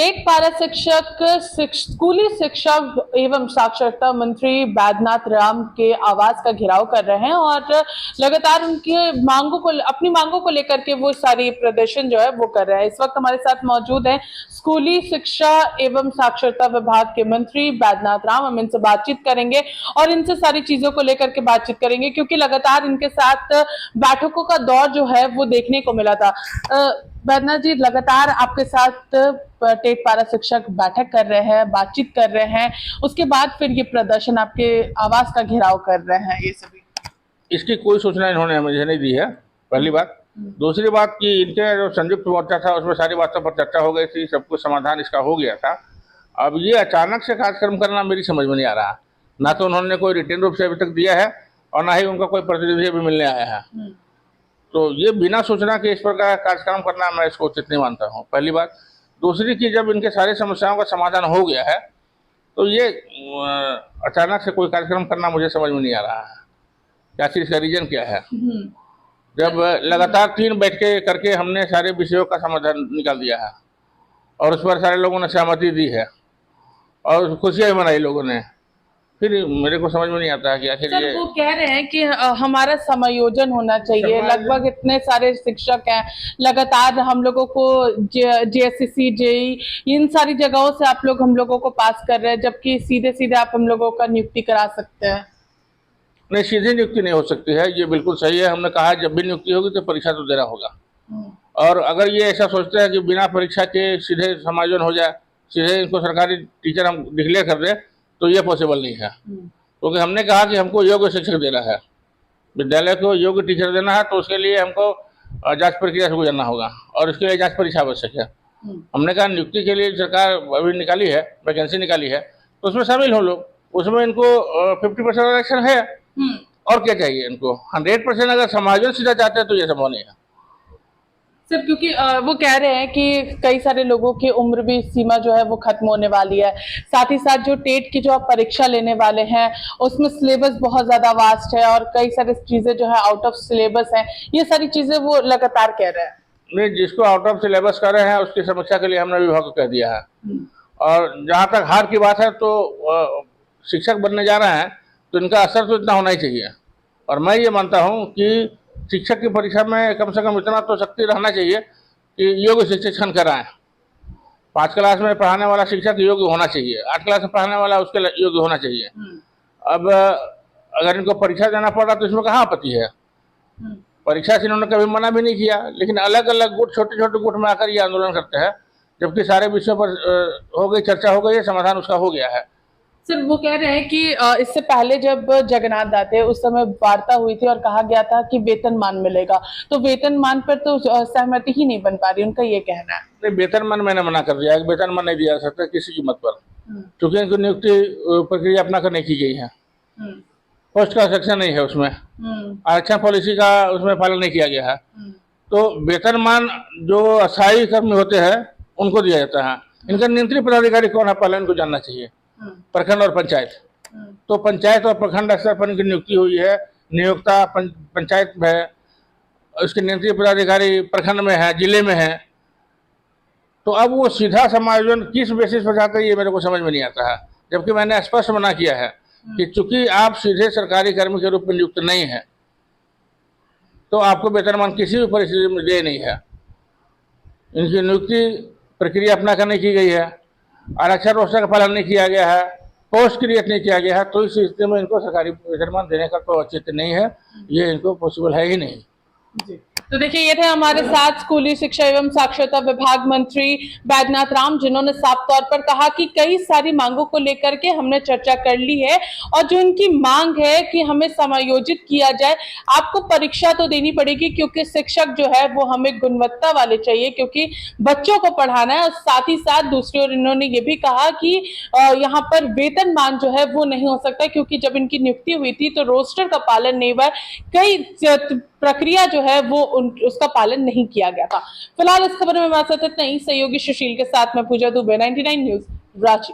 TET पारा शिक्षक स्कूली शिक्षा एवं साक्षरता मंत्री बैद्यनाथ राम के आवास का घेराव कर रहे हैं और लगातार उनकी अपनी मांगों को लेकर के वो सारी प्रदर्शन जो है वो कर रहे हैं। इस वक्त हमारे साथ मौजूद है स्कूली शिक्षा एवं साक्षरता विभाग के मंत्री बैद्यनाथ राम। हम इनसे बातचीत करेंगे और इनसे सारी चीजों को लेकर के बातचीत करेंगे, क्योंकि लगातार इनके साथ बैठकों का दौर जो है वो देखने को मिला था। बैद्यनाथ जी, लगातार आपके साथ टेट पारा शिक्षक बैठक कर रहे हैं, बातचीत कर रहे हैं, उसके बाद फिर ये प्रदर्शन आपके आवास का घेराव कर रहे हैं, ये सभी इसकी कोई सूचना इन्होंने मुझे नहीं दी है, पहली बात। दूसरी बात कि इनके जो संयुक्त मोर्चा था उसमें सारी बातों पर चर्चा हो गई थी, सब कुछ समाधान इसका हो गया था। अब ये अचानक से कार्यक्रम करना मेरी समझ में नहीं आ रहा। ना तो उन्होंने कोई रिटर्न रूप से अभी तक दिया है और ना ही उनका कोई प्रतिनिधि भी मिलने आया है। तो ये बिना सूचना के इस प्रकार कार्यक्रम करना मैं इसको उचित नहीं मानता हूँ, पहली बात। दूसरी की जब इनके सारी समस्याओं का समाधान हो गया है तो ये अचानक से कोई कार्यक्रम करना मुझे समझ में नहीं आ रहा है। क्या चीज़ का रीजन क्या है? जब लगातार 3 बैठकें करके हमने सारे विषयों का समाधान निकाल दिया है और उस पर सारे लोगों ने सहमति दी है और खुशियाँ मनाई लोगों ने, फिर मेरे को समझ में नहीं आता है कि आखिर ये वो कह रहे हैं कि हमारा समायोजन होना चाहिए। लगभग इतने सारे शिक्षक हैं, लगातार हम लोगों को JSCC JEE इन सारी जगहों से आप लोग हम लोगों को पास कर रहे हैं, जबकि सीधे सीधे आप हम लोगों का नियुक्ति करा सकते हैं। नहीं, सीधी नियुक्ति नहीं हो सकती है, ये बिल्कुल सही है। हमने कहा जब भी नियुक्ति होगी तो परीक्षा तो देना होगा। और अगर ये ऐसा सोचते हैं कि बिना परीक्षा के सीधे समायोजन हो जाए, सीधे इनको सरकारी टीचर हम डिक्लेयर कर दें, तो ये पॉसिबल नहीं है। क्योंकि हमने कहा कि हमको योग्य शिक्षक देना है, विद्यालय को योग्य टीचर देना है, तो उसके लिए हमको जांच प्रक्रिया से गुजरना होगा और इसके लिए जांच परीक्षा आवश्यक है। हमने कहा नियुक्ति के लिए सरकार अभी निकाली है, वैकेंसी निकाली है, तो उसमें शामिल हो लोग। उसमें इनको 50% आरक्षण है और क्या चाहिए इनको। 100% अगर समायोजन सीधा चाहते हैं तो ये संभव नहीं है सर, क्योंकि वो कह रहे हैं कि कई सारे लोगों की उम्र भी सीमा जो है वो खत्म होने वाली है। साथ ही साथ जो टेट की जो आप परीक्षा लेने वाले हैं उसमें सिलेबस बहुत ज्यादा वास्ट है और कई सारी चीजें जो है आउट ऑफ सिलेबस हैं। ये सारी चीजें वो लगातार कह रहे हैं। नहीं, जिसको आउट ऑफ सिलेबस कर रहे हैं उसकी समीक्षा के लिए हमने विभाग को कह दिया है। और जहाँ तक हार की बात है, तो शिक्षक बनने जा रहे हैं तो इनका असर तो इतना होना ही चाहिए। और मैं ये मानता हूँ कि शिक्षक की परीक्षा में कम से कम इतना तो शक्ति रहना चाहिए कि योग्य शिक्षण कराएं। 5 क्लास में पढ़ाने वाला शिक्षक योग्य होना चाहिए, 8 क्लास में पढ़ाने वाला उसके योग्य होना चाहिए। अब अगर इनको परीक्षा देना पड़ रहा तो इसमें कहाँ आपत्ति है? परीक्षा से इन्होंने कभी मना भी नहीं किया, लेकिन अलग अलग गुट, छोटे छोटे गुट में आकर ये आंदोलन करते हैं, जबकि सारे विषयों पर हो गई चर्चा, हो गई है, समाधान उसका हो गया है। सर, वो कह रहे हैं कि इससे पहले जब जगन्नाथ दाते उस समय वार्ता हुई थी और कहा गया था कि वेतनमान मिलेगा, तो वेतनमान पर तो सहमति ही नहीं बन पा रही, उनका ये कहना है। नहीं, वेतनमान मैंने मना कर दिया है, वेतनमान नहीं दिया जा सकता किसी कीमत पर, क्योंकि इनको नियुक्ति प्रक्रिया अपना कर नहीं की गई है। पोस्ट का सेक्शन नहीं है उसमें, आरक्षण पॉलिसी का उसमें पालन नहीं किया गया है। तो वेतनमान जो अस्थायी कर्मी होते हैं उनको दिया जाता है। इनका नियंत्रित पदाधिकारी कौन है पहले इनको जानना चाहिए, प्रखंड और पंचायत। तो पंचायत और प्रखंड स्तर पर इनकी नियुक्ति हुई है, नियोक्ता पंचायत में है, उसके नियंत्रित पदाधिकारी प्रखंड में है, जिले में है। तो अब वो सीधा समायोजन किस बेसिस पर चाहते हैं ये मेरे को समझ में नहीं आता है, जबकि मैंने स्पष्ट मना किया है कि चूंकि आप सीधे सरकारी कर्मी के रूप में नियुक्त नहीं है तो आपको वेतनमान किसी भी परिस्थिति में दे नहीं है। इनकी नियुक्ति प्रक्रिया अपना कर नहीं की गई है, आरक्षण रोस्टर का पालन नहीं किया गया है, पोस्ट क्रिएट नहीं किया गया है, तो इस स्थिति में इनको सरकारी वेतनमान देने का तो औचित्य नहीं है, ये इनको पॉसिबल है ही नहीं। जी। तो देखिए, ये थे हमारे साथ स्कूली शिक्षा एवं साक्षरता विभाग मंत्री बैद्यनाथ राम, जिन्होंने साफ तौर पर कहा कि कई सारी मांगों को लेकर के हमने चर्चा कर ली है और जो इनकी मांग है कि हमें समायोजित किया जाए। आपको परीक्षा तो देनी पड़ेगी क्योंकि शिक्षक जो है वो हमें गुणवत्ता वाले चाहिए, क्योंकि बच्चों को पढ़ाना है। और साथ ही साथ दूसरी ओर इन्होंने ये भी कहा कि यहाँ पर वेतनमान जो है वो नहीं हो सकता, क्योंकि जब इनकी नियुक्ति हुई थी तो रोस्टर का पालन नहीं हुआ, कई प्रक्रिया जो है वो उसका पालन नहीं किया गया था। फिलहाल इस खबर में हमारे साथ इतना ही। सहयोगी सुशील के साथ मैं पूजा दुबे, 99 न्यूज, रांची।